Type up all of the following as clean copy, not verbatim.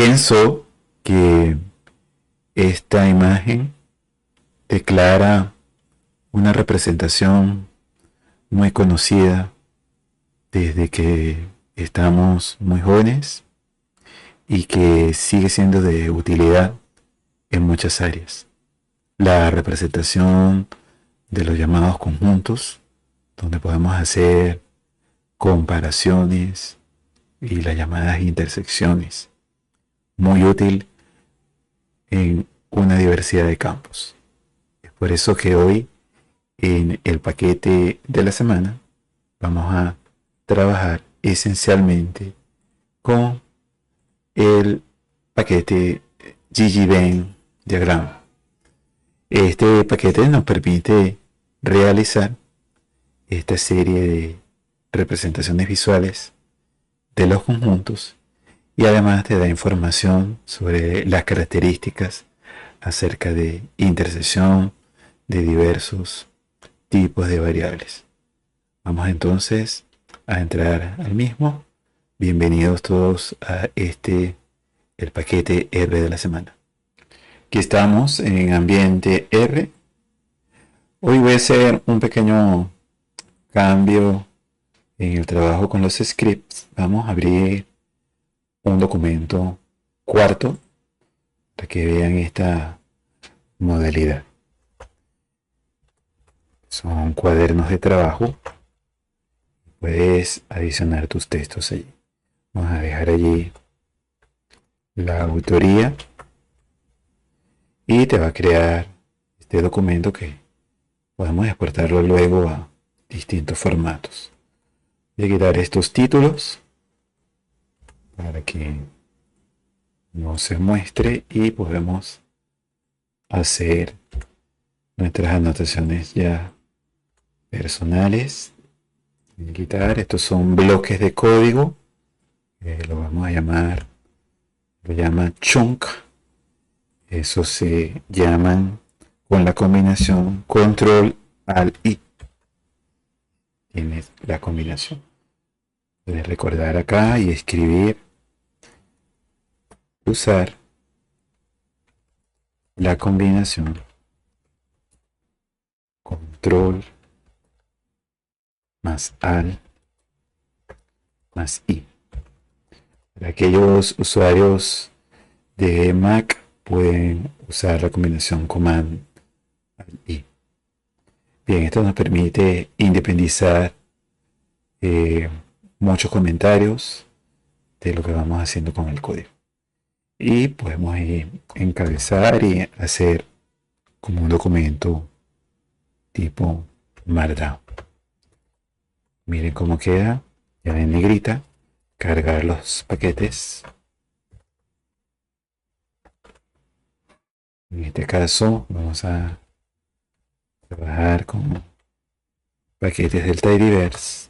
Pienso que esta imagen declara una representación muy conocida desde que estamos muy jóvenes y que sigue siendo de utilidad en muchas áreas. La representación de los llamados conjuntos, donde podemos hacer comparaciones y las llamadas intersecciones, muy útil en una diversidad de campos. Es por eso que hoy en el paquete de la semana vamos a trabajar esencialmente con el paquete GG-Venn Diagram. Este paquete nos permite realizar esta serie de representaciones visuales de los conjuntos y además te da información sobre las características acerca de intersección de diversos tipos de variables. Vamos entonces a entrar al mismo. Bienvenidos todos a el paquete R de la semana. Aquí estamos en ambiente R. Hoy voy a hacer un pequeño cambio en el trabajo con los scripts. Vamos a abrir un documento cuarto para que vean esta modalidad. Son cuadernos de trabajo. Puedes adicionar tus textos allí. Vamos a dejar allí la autoría y te va a crear este documento que podemos exportarlo luego a distintos formatos. Voy a quitar estos títulos para que no se muestre y podemos hacer nuestras anotaciones ya personales. Voy a quitar, estos son bloques de código, lo vamos a llamar, lo llama chunk. Eso se llaman con la combinación control alt I. Tienes la combinación. Puedes recordar acá y escribir, usar la combinación control más alt más I. Para aquellos usuarios de Mac pueden usar la combinación command alt I. Bien, esto nos permite independizar muchos comentarios de lo que vamos haciendo con el código. Y podemos encabezar y hacer como un documento tipo Markdown. Miren cómo queda, ya en negrita. Cargar los paquetes. En este caso vamos a trabajar con paquetes del Tidyverse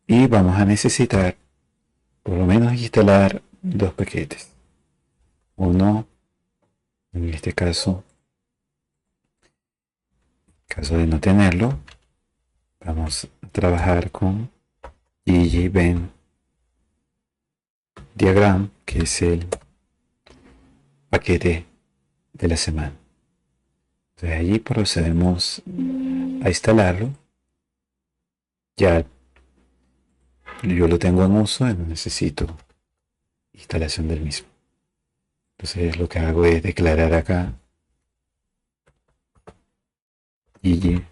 y vamos a necesitar por lo menos instalar dos paquetes. Uno, en este caso, en caso de no tenerlo, vamos a trabajar con GG-Venn Diagram, que es el paquete de la semana. Entonces allí procedemos a instalarlo. Ya yo lo tengo en uso y no necesito instalación del mismo. Entonces lo que hago es declarar acá GG-Venn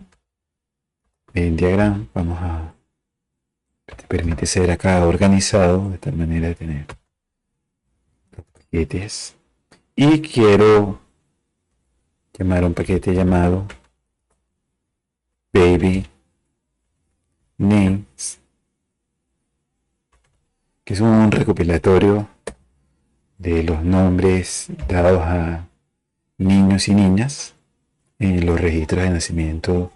Diagram. Vamos a te permite ser acá organizado de tal manera de tener los paquetes. Y quiero llamar a un paquete llamado baby names, que es un recopilatorio de los nombres dados a niños y niñas en los registros de nacimiento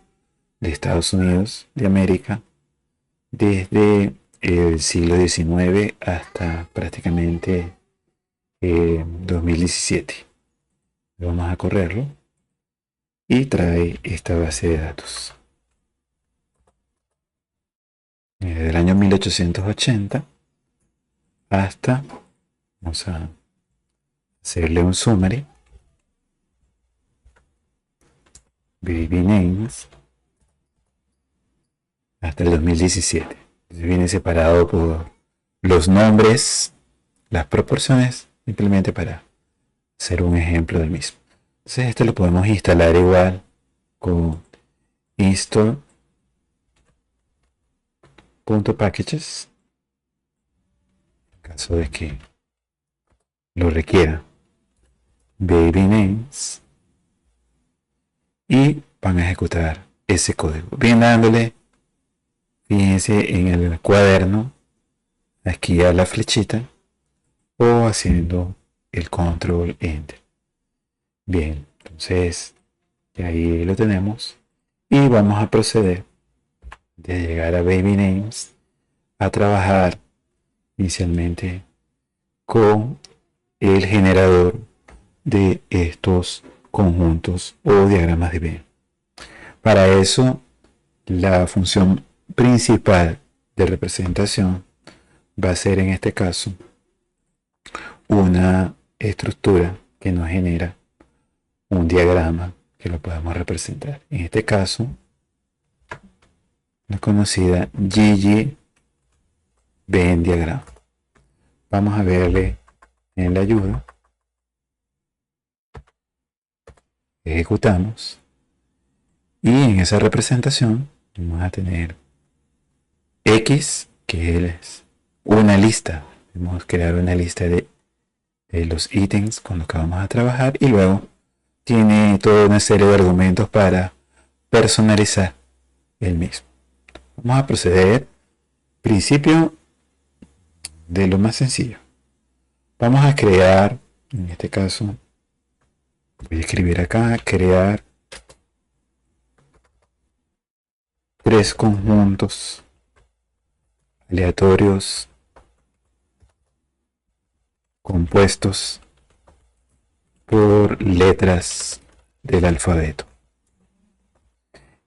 de Estados Unidos de América desde el siglo XIX hasta prácticamente 2017. Vamos a correrlo y trae esta base de datos. Desde el año 1880 hasta Vamos a hacerle un summary. Baby names hasta el 2017. Viene separado por los nombres, las proporciones, simplemente para hacer un ejemplo del mismo. Entonces este lo podemos instalar igual con install.packages en caso de que lo requiera. Baby names y van a ejecutar ese código. Bien dándole, fíjense en el cuaderno, aquí a la flechita o haciendo el control enter. Bien, entonces ya ahí lo tenemos y vamos a proceder de llegar a baby names a trabajar inicialmente con el generador de estos conjuntos o diagramas de Venn. Para eso, la función principal de representación va a ser en este caso una estructura que nos genera un diagrama que lo podemos representar. En este caso, la conocida Venn diagrama. Vamos a verle en la ayuda. Ejecutamos. Y en esa representación vamos a tener X, que es una lista. Vamos a crear una lista de los ítems con los que vamos a trabajar y luego tiene toda una serie de argumentos para personalizar el mismo. Vamos a proceder. Principio de lo más sencillo. Vamos a crear, en este caso, voy a escribir acá, crear 3 conjuntos aleatorios compuestos por letras del alfabeto.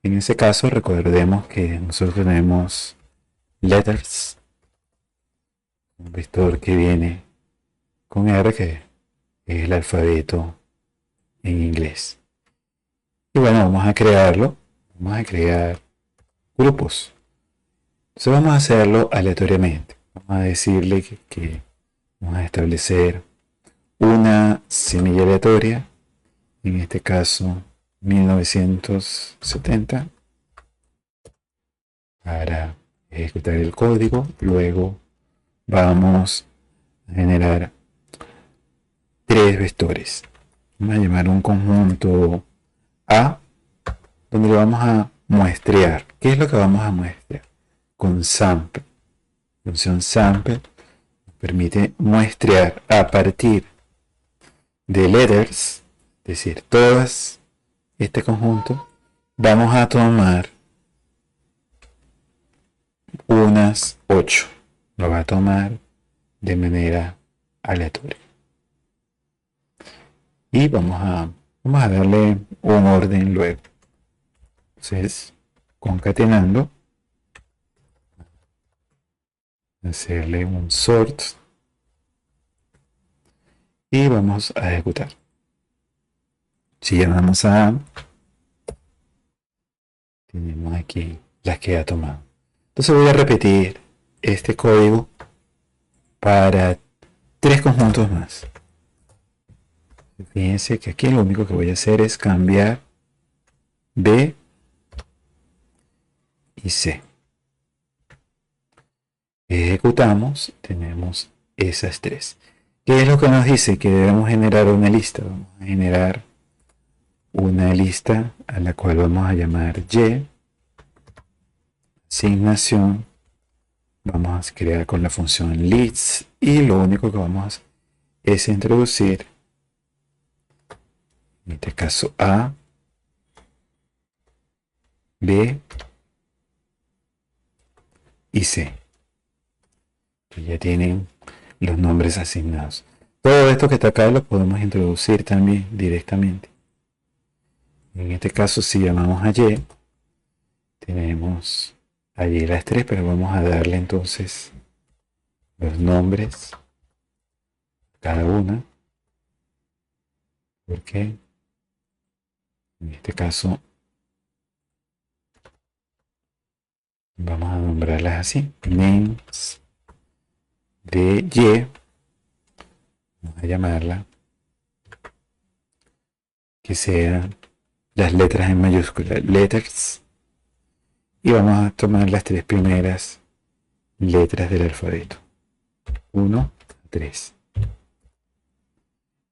En ese caso, recordemos que nosotros tenemos letters, un vector que viene con R, que es el alfabeto en inglés. Y bueno, vamos a crearlo. Vamos a crear grupos. Entonces vamos a hacerlo aleatoriamente. Vamos a decirle que vamos a establecer una semilla aleatoria, en este caso 1970, para ejecutar el código. Luego vamos a generar 3 vectores. Vamos a llamar un conjunto A, donde le vamos a muestrear. ¿Qué es lo que vamos a muestrear? Con sample. La función sample nos permite muestrear a partir de letters, es decir, todas este conjunto. Vamos a tomar unas 8. Lo va a tomar de manera aleatoria. Y vamos a darle un orden luego. Entonces, concatenando, hacerle un sort y vamos a ejecutar. Si llamamos a A, tenemos aquí las que ha tomado. Entonces voy a repetir este código para 3 conjuntos más. Fíjense que aquí lo único que voy a hacer es cambiar B y C. Ejecutamos, tenemos esas 3. ¿Qué es lo que nos dice? Que debemos generar una lista. Vamos a generar una lista a la cual vamos a llamar Y. Asignación. Vamos a crear con la función leads y lo único que vamos a hacer es introducir, en este caso A, B y C. Que ya tienen los nombres asignados. Todo esto que está acá lo podemos introducir también directamente. En este caso, si llamamos a Y, tenemos allí las 3, pero vamos a darle entonces los nombres cada una, porque en este caso vamos a nombrarlas así, names de Y, vamos a llamarla que sean las letras en mayúscula, letters, y vamos a tomar las tres primeras letras del alfabeto, 1 a 3.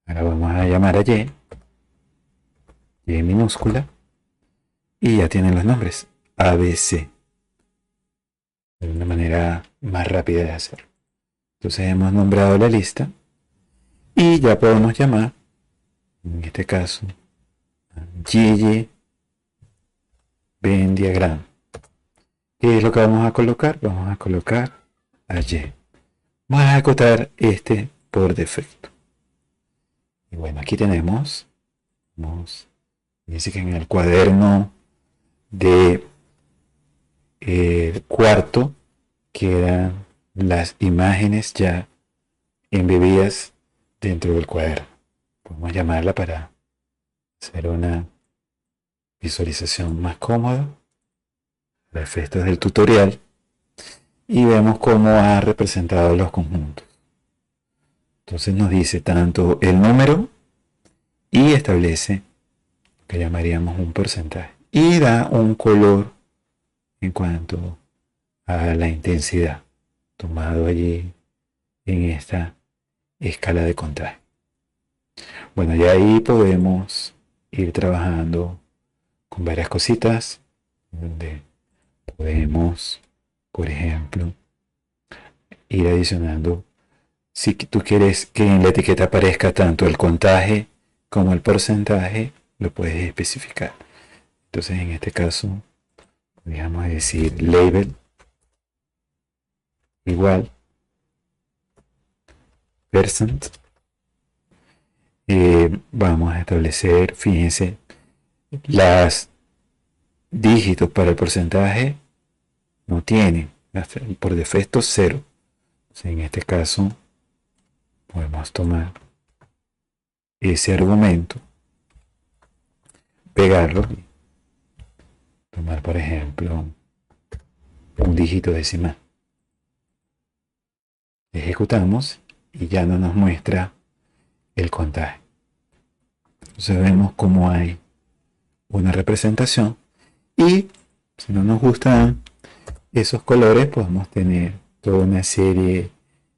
Ahora vamos a llamar a Y minúscula, y ya tienen los nombres, ABC, de una manera más rápida de hacerlo. Entonces hemos nombrado la lista y ya podemos llamar, en este caso, Gigi Venn Diagram. ¿Qué es lo que vamos a colocar? Vamos a colocar a Y. Vamos a ejecutar este por defecto. Y bueno, aquí tenemos, dice que en el cuaderno de cuarto quedan las imágenes ya embebidas dentro del cuaderno. Podemos llamarla para hacer una visualización más cómoda para efectos del tutorial, y vemos cómo ha representado los conjuntos. Entonces nos dice tanto el número y establece lo que llamaríamos un porcentaje y da un color en cuanto a la intensidad tomado allí en esta escala de contraste. Bueno, ya ahí podemos ir trabajando con varias cositas donde podemos, por ejemplo, ir adicionando. Si tú quieres que en la etiqueta aparezca tanto el contaje como el porcentaje, lo puedes especificar. Entonces, en este caso, podríamos decir label igual percent. Vamos a establecer, fíjense, las dígitos para el porcentaje no tienen, por defecto 0. Entonces, en este caso, podemos tomar ese argumento, pegarlo, tomar por ejemplo un dígito decimal. Ejecutamos y ya no nos muestra el contaje. Entonces vemos cómo hay una representación, y si no nos gustan esos colores podemos tener toda una serie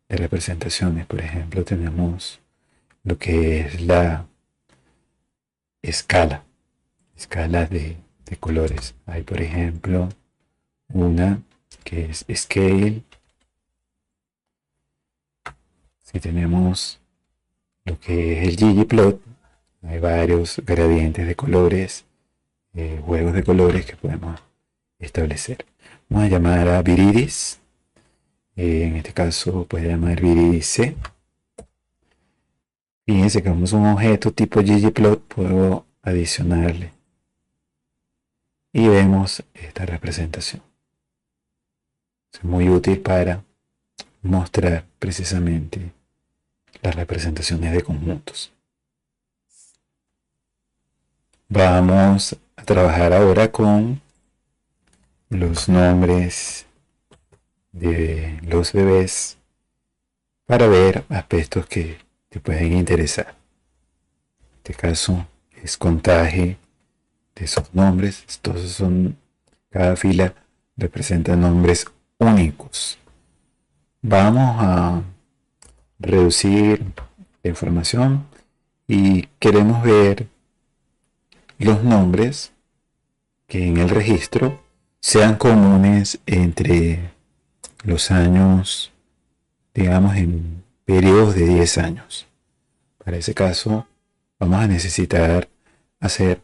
de representaciones. Por ejemplo, tenemos lo que es la escala de colores. Hay, por ejemplo, una que es scale. Si tenemos lo que es el ggplot, hay varios gradientes de colores, juegos de colores que podemos establecer. Vamos a llamar a Viridis. En este caso puede llamar Viridis C. Fíjense que como es un objeto tipo ggplot, puedo adicionarle y vemos esta representación. Es muy útil para mostrar precisamente las representaciones de conjuntos. Vamos a trabajar ahora con los nombres de los bebés para ver aspectos que te pueden interesar. En este caso es contaje de esos nombres. Estos son, cada fila representa nombres únicos. Vamos a reducir la información y queremos ver los nombres que en el registro sean comunes entre los años, digamos, en periodos de 10 años. Para ese caso vamos a necesitar hacer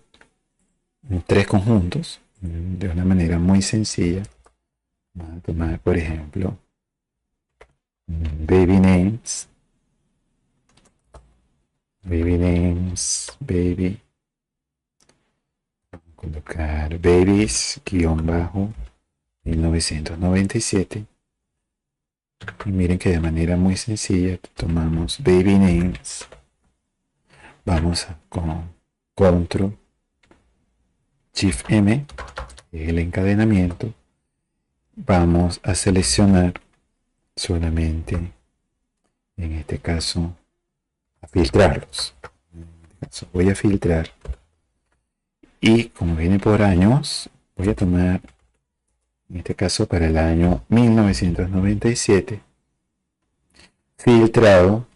3 conjuntos de una manera muy sencilla. Vamos a tomar, por ejemplo, baby names, baby, vamos a colocar babies-1997, Y miren que de manera muy sencilla tomamos baby names, vamos con control shift M, el encadenamiento, vamos a seleccionar solamente, en este caso, a filtrarlos. Voy a filtrar y como viene por años, voy a tomar en este caso para el año 1997 filtrado.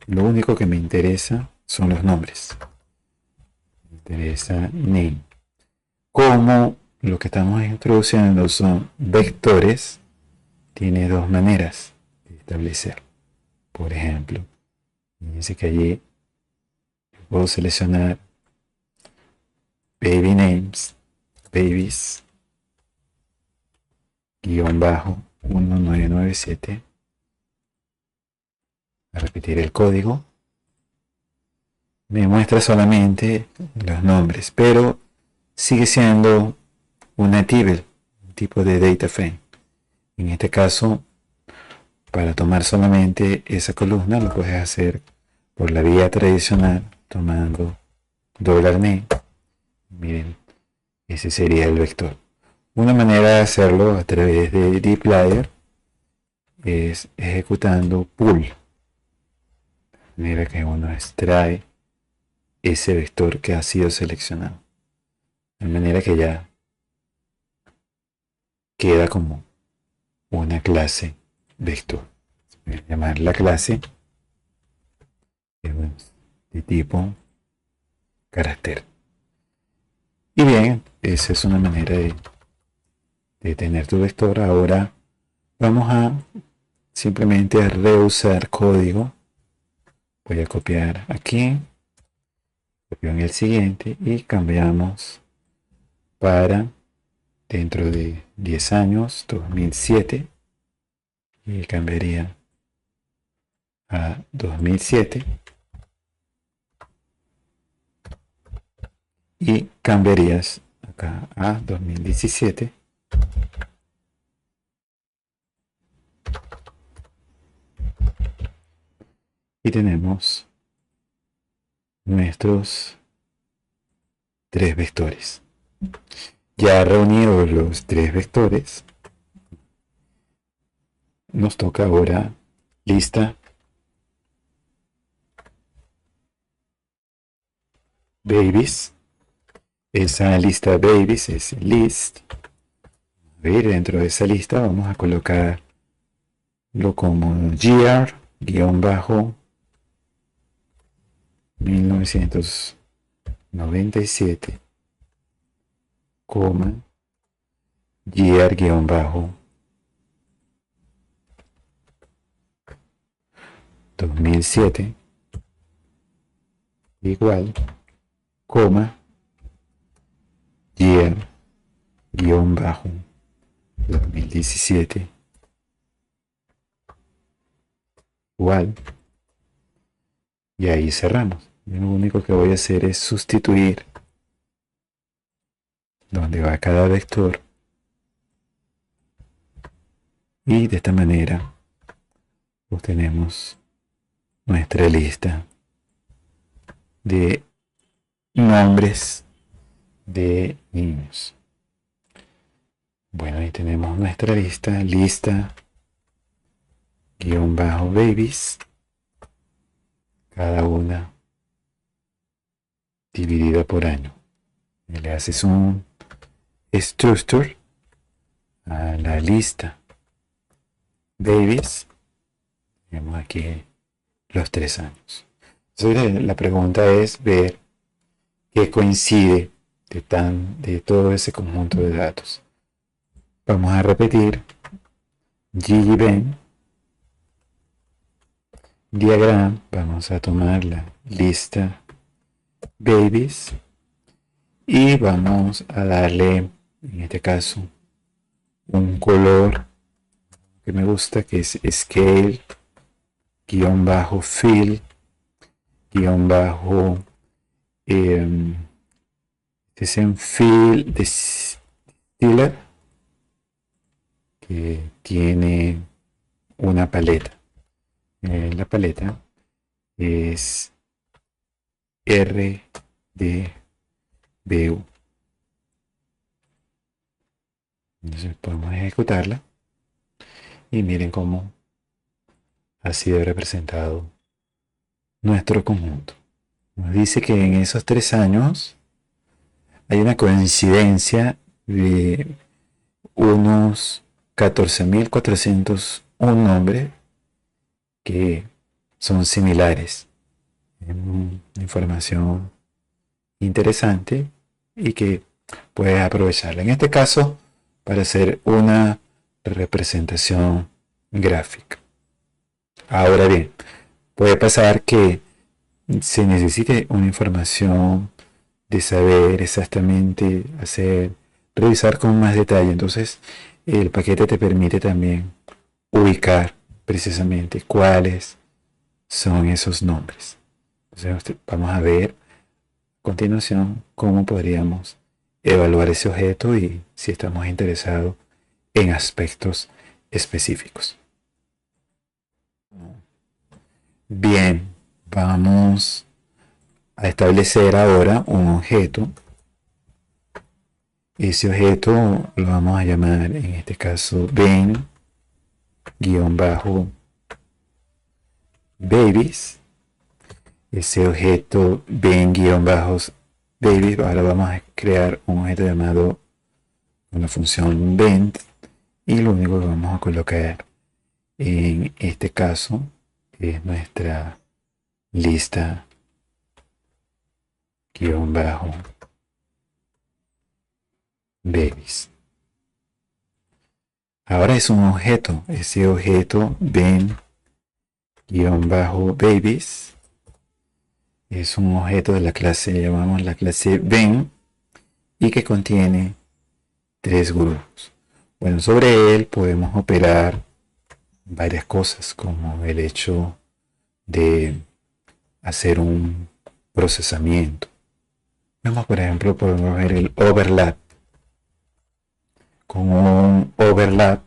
Lo único que me interesa son los nombres. Me interesa name. Como lo que estamos introduciendo son vectores, tiene dos maneras de establecer. Por ejemplo, fíjense que allí puedo seleccionar baby names, babies, -1997. A repetir el código. Me muestra solamente los nombres, pero sigue siendo una table, un tipo de data frame. En este caso, para tomar solamente esa columna, lo puedes hacer por la vía tradicional, tomando $name. Miren, ese sería el vector. Una manera de hacerlo a través de dplyr es ejecutando pull, de manera que uno extrae ese vector que ha sido seleccionado, de manera que ya queda como una clase vector. Voy a llamar la clase de tipo carácter. Y bien, esa es una manera de tener tu vector. Ahora vamos a simplemente a reusar código. Voy a copiar aquí, copio en el siguiente y cambiamos para dentro de 10 años, 2007, y cambiaría a 2007 y cambiarías acá a 2017 y tenemos nuestros tres vectores. Ya reunidos los tres vectores, nos toca ahora lista babies. Esa lista babies es list. A ver, dentro de esa lista vamos a colocarlo como GR-1997, GR-2007 igual, year-2017 igual, y ahí cerramos. Lo único que voy a hacer es sustituir donde va cada vector y de esta manera obtenemos nuestra lista de nombres de niños. Bueno, ahí tenemos nuestra lista -babies, cada una dividida por año. Y le haces un structure a la lista babies. Tenemos aquí los 3 años. Entonces la pregunta es ver qué coincide de todo ese conjunto de datos. Vamos a repetir ggben diagram. Vamos a tomar la lista babies y vamos a darle, en este caso, un color que me gusta, que es scale -fill es en fill de Stiller, que tiene una paleta. La paleta es RDBU. Entonces podemos ejecutarla y miren cómo ha sido representado nuestro conjunto. Nos dice que en esos 3 años hay una coincidencia de unos 14.401 nombres que son similares. Es una información interesante y que puedes aprovecharla. En este caso, para hacer una representación gráfica. Ahora bien, puede pasar que se necesite una información de saber exactamente revisar con más detalle. Entonces, el paquete te permite también ubicar precisamente cuáles son esos nombres. Entonces, vamos a ver a continuación cómo podríamos evaluar ese objeto y si estamos interesados en aspectos específicos. Bien, vamos a establecer ahora un objeto. Ese objeto lo vamos a llamar en este caso ben-babies. Ese objeto ben-babies, ahora vamos a crear un objeto llamado una función ben y lo único que vamos a colocar en este caso es nuestra lista babies. Ahora es un objeto, ese objeto ben-babies es un objeto de la clase, llamamos la clase ben, y que contiene 3 grupos. Bueno, sobre él podemos operar varias cosas, como el hecho de hacer un procesamiento. Vamos, por ejemplo, podemos ver el overlap. Con un overlap,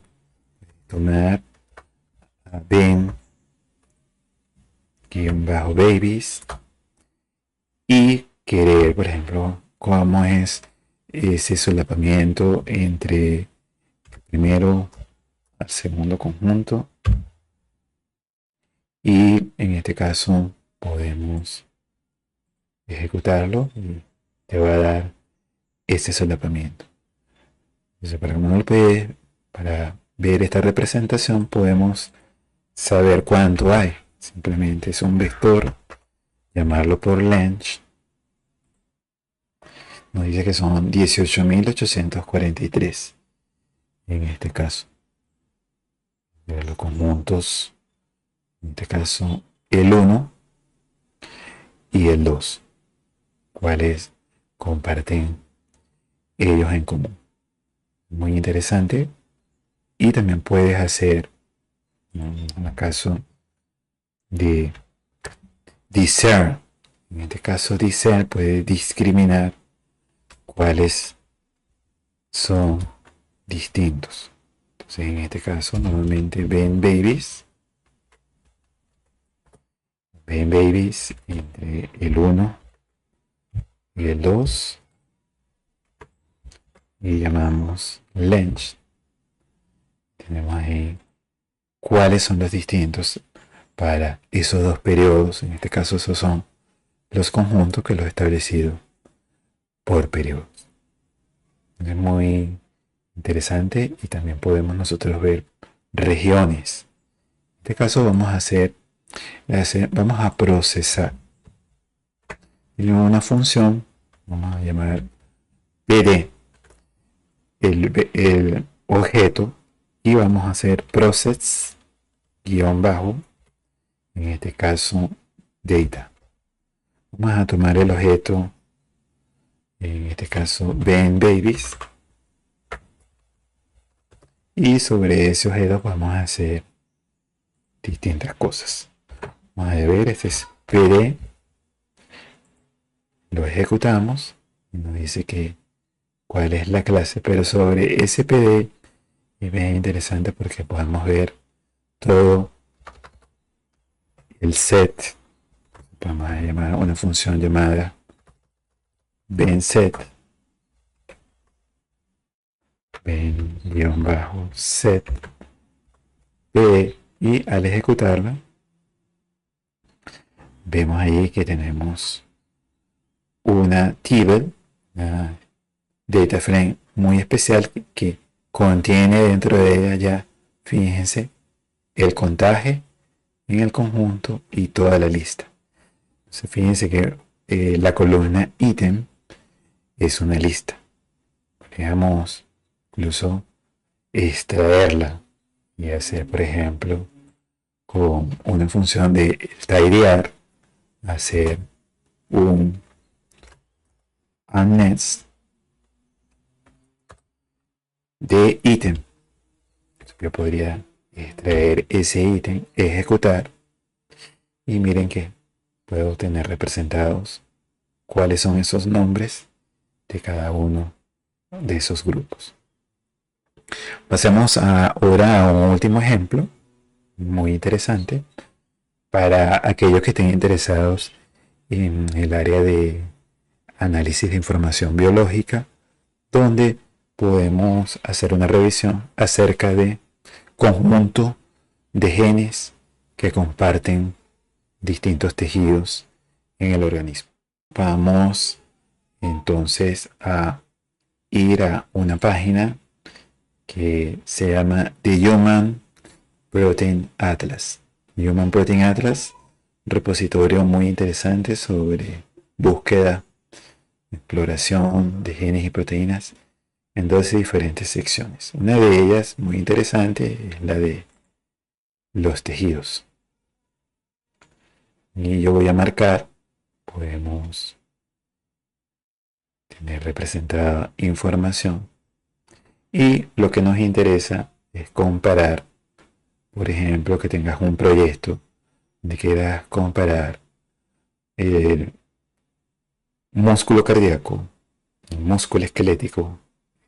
tomar ben-babies y querer, por ejemplo, cómo es ese solapamiento entre el primero al segundo conjunto, y en este caso podemos ejecutarlo y te va a dar ese solapamiento. Entonces, para ver esta representación podemos saber cuánto hay. Simplemente es un vector, llamarlo por length. Nos dice que son 18.843 en este caso. De los conjuntos, en este caso el 1 y el 2, cuáles comparten ellos en común. Muy interesante. Y también puedes hacer, en el caso de discern, en este caso discern puede discriminar cuáles son distintos. Entonces, en este caso, nuevamente ben-babies entre el 1 y el 2, y llamamos length. Tenemos ahí cuáles son los distintos para esos dos periodos. En este caso, esos son los conjuntos que los he establecido por periodos. Es muy interesante y también podemos nosotros ver regiones. En este caso vamos a procesar. Tenemos una función, vamos a llamar PD, el objeto, y vamos a hacer process _ en este caso data. Vamos a tomar el objeto, en este caso ben-babies, y sobre ese objeto vamos a hacer distintas cosas. Vamos a ver, este es PD, lo ejecutamos y nos dice que cuál es la clase, pero sobre ese PD es bien interesante porque podemos ver todo el set. Vamos a llamar una función llamada benset, ben-set p, y al ejecutarla vemos ahí que tenemos una table, una data frame muy especial que contiene dentro de ella ya, fíjense, el contaje en el conjunto y toda la lista. Entonces, fíjense que la columna ítem es una lista. Podríamos incluso extraerla y hacer, por ejemplo, con una función de tidyar, hacer un unnext de ítem. Yo podría extraer ese ítem, ejecutar, y miren que puedo tener representados cuáles son esos nombres de cada uno de esos grupos. Pasemos ahora a un último ejemplo muy interesante para aquellos que estén interesados en el área de análisis de información biológica, donde podemos hacer una revisión acerca de conjunto de genes que comparten distintos tejidos en el organismo. Vamos entonces a ir a una página que se llama The Human Protein Atlas. Human Protein Atlas, repositorio muy interesante sobre búsqueda, exploración de genes y proteínas en 12 diferentes secciones. Una de ellas, muy interesante, es la de los tejidos. Y yo voy a marcar, podemos tener representada información. Y lo que nos interesa es comparar, por ejemplo, que tengas un proyecto donde quieras comparar el músculo cardíaco, el músculo esquelético,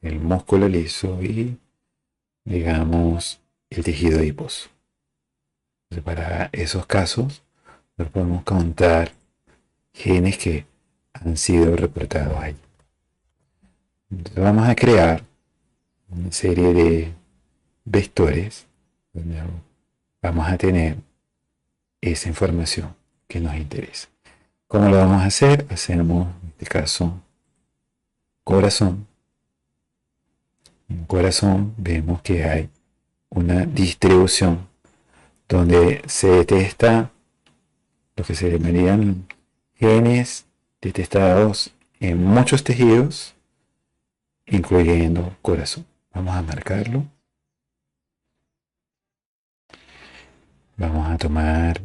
el músculo liso y, digamos, el tejido adiposo. Entonces, para esos casos, nos podemos contar genes que han sido reportados ahí. Entonces, vamos a crear una serie de vectores donde vamos a tener esa información que nos interesa. ¿Cómo lo vamos a hacer? Hacemos, en este caso, corazón. En corazón vemos que hay una distribución donde se detecta lo que se llamarían genes detectados en muchos tejidos, incluyendo corazón. Vamos a marcarlo. Vamos a tomar,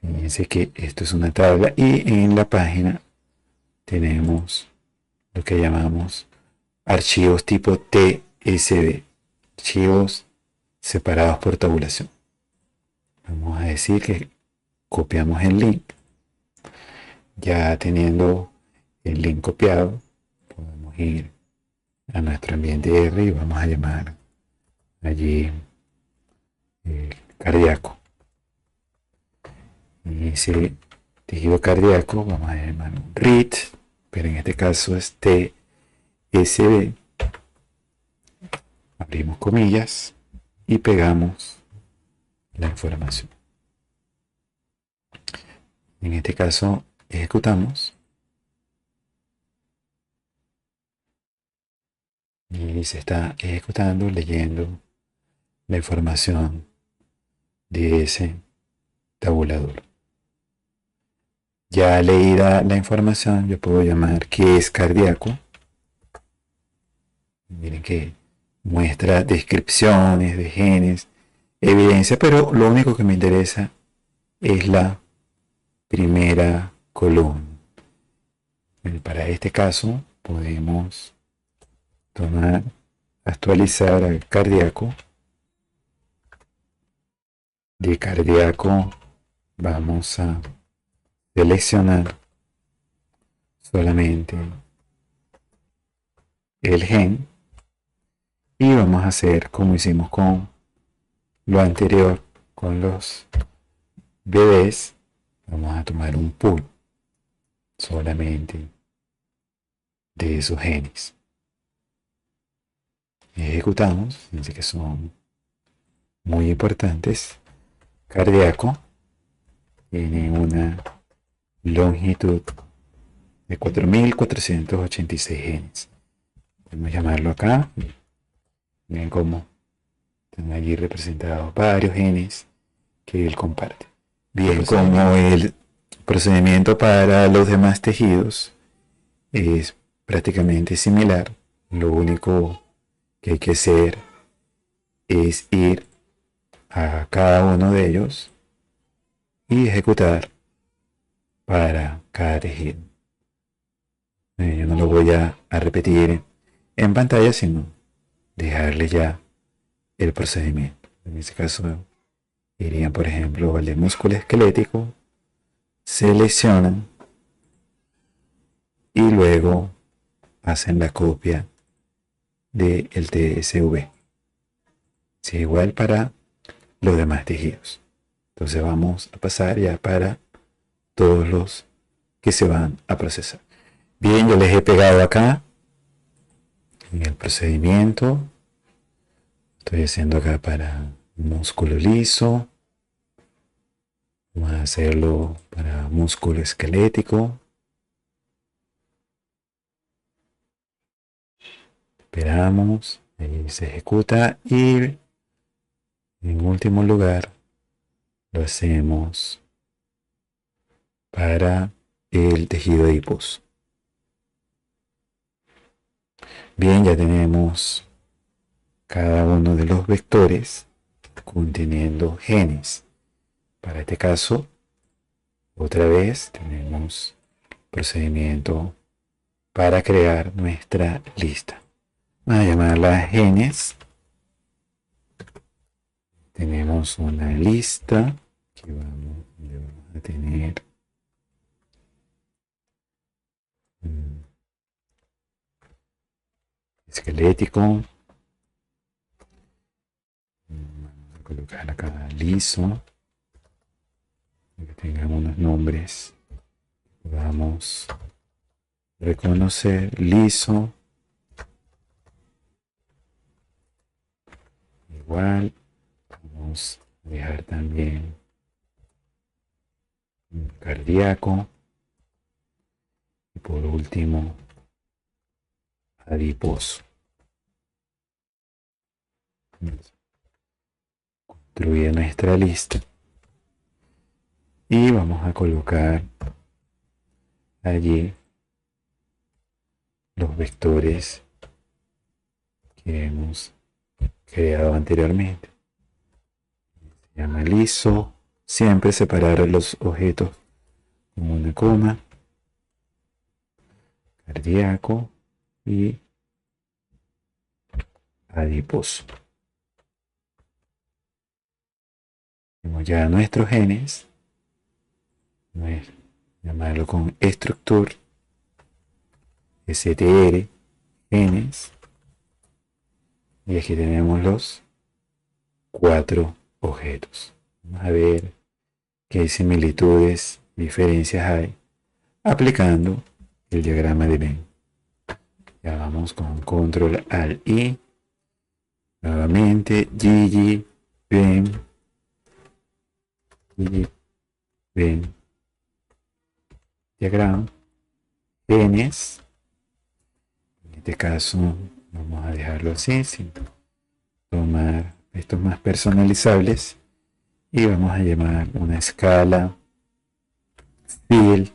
fíjense que esto es una tabla y en la página tenemos lo que llamamos archivos tipo TSV, archivos separados por tabulación. Vamos a decir que copiamos el link. Ya teniendo el link copiado, podemos ir a nuestro ambiente R y vamos a llamar allí cardíaco. Y ese tejido cardíaco vamos a llamar read, pero en este caso es TSV. Abrimos comillas y pegamos la información. En este caso ejecutamos y se está ejecutando, leyendo la información de ese tabulador. Ya leída la información, yo puedo llamar que es cardíaco. Miren que muestra descripciones de genes, evidencia, pero lo único que me interesa es la primera columna. Para este caso podemos tomar, actualizar al cardíaco. De cardíaco vamos a seleccionar solamente el gen y vamos a hacer como hicimos con lo anterior con los bebés, vamos a tomar un pool solamente de esos genes. Ejecutamos, fíjense que son muy importantes. Cardíaco tiene una longitud de 4.486 genes. Podemos llamarlo acá. Miren cómo están allí representados varios genes que él comparte. Bien, como el procedimiento para los demás tejidos es prácticamente similar, lo único que hay que hacer es ir a cada uno de ellos y ejecutar para cada tejido. Yo no lo voy a repetir en pantalla, sino dejarle ya el procedimiento. En este caso irían, por ejemplo, al de músculo esquelético, seleccionan y luego hacen la copia del TSV. Sí, igual para los demás tejidos. Entonces vamos a pasar ya para todos los que se van a procesar. Bien, yo les he pegado acá en el procedimiento. Estoy haciendo acá para músculo liso. Vamos a hacerlo para músculo esquelético. Esperamos, ahí se ejecuta y en último lugar lo hacemos para el tejido adiposo. Bien, ya tenemos cada uno de los vectores conteniendo genes. Para este caso, otra vez tenemos procedimiento para crear nuestra lista. Vamos a llamarla genes. Tenemos una lista que vamos a tener esquelético. Vamos a colocar acá liso, para que tengan unos nombres. Vamos a reconocer liso. Igual, vamos a dejar también un cardíaco. Y por último, adiposo. Construye nuestra lista. Y vamos a colocar allí los vectores que hemos creado anteriormente. Se llama liso. Siempre separar los objetos con una coma. Cardíaco y adiposo. Tenemos ya nuestros genes. Llamarlo con structure, str, genes. Y aquí tenemos los 4 objetos. Vamos a ver qué similitudes, diferencias hay aplicando el diagrama de Venn. Ya vamos con control alt I. Nuevamente Gigi, Venn, Gigi, Venn, diagrama, genes. En este caso vamos a dejarlo así, sin tomar estos más personalizables, y vamos a llamar una escala fill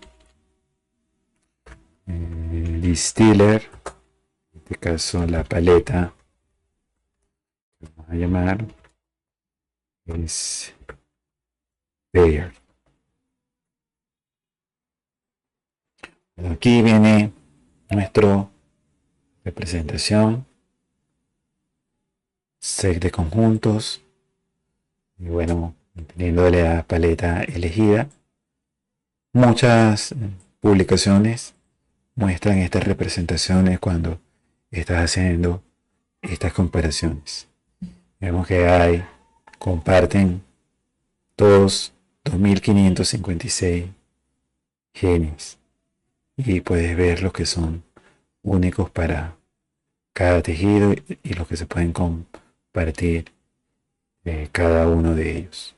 distiller. En este caso la paleta que vamos a llamar es Bayer. Aquí viene nuestra representación, set de conjuntos, y bueno, dependiendo de la paleta elegida, muchas publicaciones muestran estas representaciones cuando estás haciendo estas comparaciones. Vemos que hay comparten todos 2556 genes y puedes ver los que son únicos para cada tejido y los que se pueden compartir cada uno de ellos.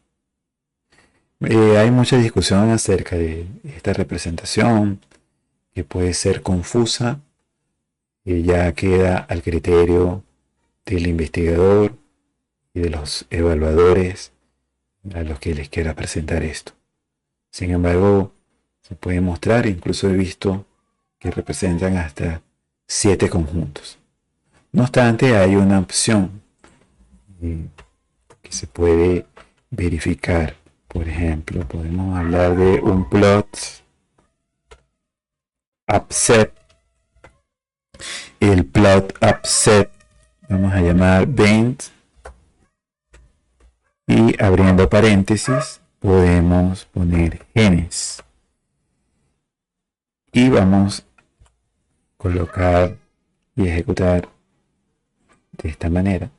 Hay mucha discusión acerca de esta representación que puede ser confusa y ya queda al criterio del investigador y de los evaluadores a los que les quiera presentar esto. Sin embargo, se puede mostrar, incluso he visto que representan hasta 7 conjuntos. No obstante, hay una opción que se puede verificar. Por ejemplo, podemos hablar de un plot upset. El plot upset vamos a llamar Bent, y abriendo paréntesis podemos poner genes y vamos a colocar y ejecutar de esta manera.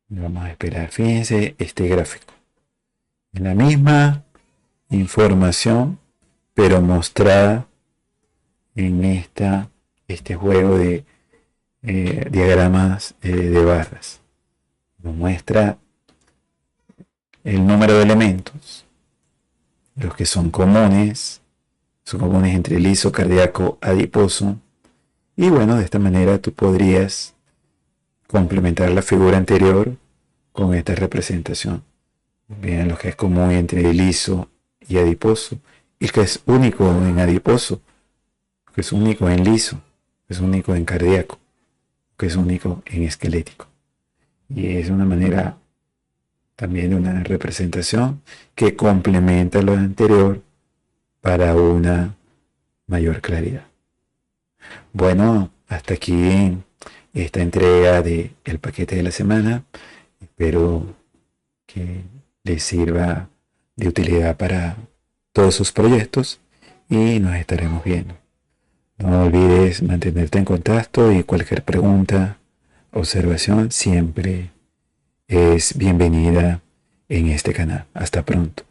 Vamos a esperar. Fíjense este gráfico, en la misma información pero mostrada en este juego de diagramas de barras. Nos muestra el número de elementos, los que son comunes entre liso, cardíaco, adiposo, y bueno, de esta manera tú podrías complementar la figura anterior con esta representación. Vean lo que es común entre liso y adiposo, y que es único en adiposo, que es único en liso, que es único en cardíaco, que es único en esquelético. Y es una manera también de una representación que complementa lo anterior para una mayor claridad. Bueno, hasta aquí esta entrega del paquete de la semana. Espero que les sirva de utilidad para todos sus proyectos y nos estaremos viendo. No olvides mantenerte en contacto y cualquier pregunta, observación siempre es bienvenida en este canal. Hasta pronto.